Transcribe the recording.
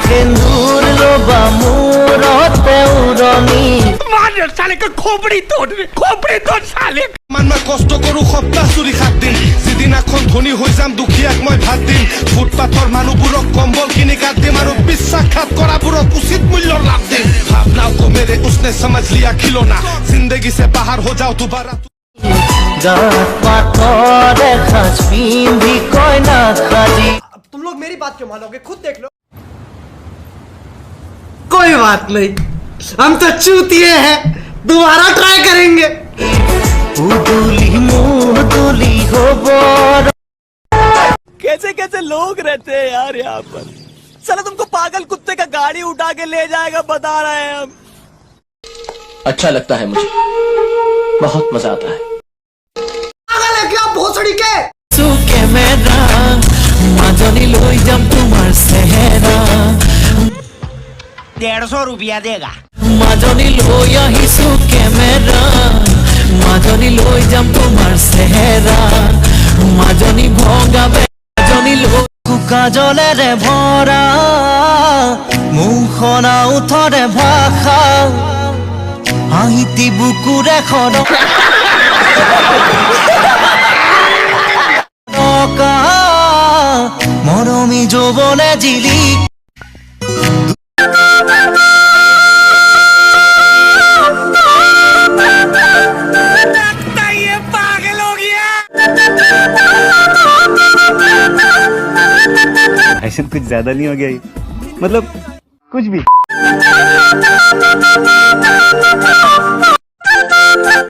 सेंदूर लोबा मूरते उरनी मार साले का खोपड़ी तोड़ साले মান মই কষ্ট কৰো সপ্তাহ চুৰি 7 দিন যিদিনাখন ধনী হৈ যাম দুখীয়াক মই ভাত দিম ফুটপাথৰ মানুহবোৰক কম্বল কিনি কাট দিম আৰু বিশ্বাসঘাত কৰাবোৰক উচিত মূল্যৰ লাভ দিম ভাৱনাও को मेरे उसने समझ लिया खिलौना जिंदगी से बाहर हो जाओ दोबारा तुम लोग मेरी बात क्यों मानोगे खुद देख लो कोई बात नहीं हम तो चूतिए हैं दोबारा ट्राई करेंगे कैसे कैसे लोग रहते हैं यार यहाँ पर साला तुमको पागल कुत्ते का गाड़ी उठा के ले जाएगा बता रहे हैं हम अच्छा लगता है मुझे बहुत मजा आता है पागल है क्या भोसड़ी के सुके मेरा মাজনী লৈ যাম তোমাৰ চেহেৰা 150 रुपया देगा মাজনী লৈ আহিছো কেমেৰা মাজনী লৈ যাম তোমাৰ চেহেৰা মাজনী ভগাবে মাজনী লৈ কাজলেৰে ভৰা মুখনা উঠৰে ভাষা আহিতি বুকুৰে খৰ মৰমী যৌৱনে জিলি ये पागल हो गया ऐसे कुछ ज्यादा नहीं हो गया मतलब कुछ भी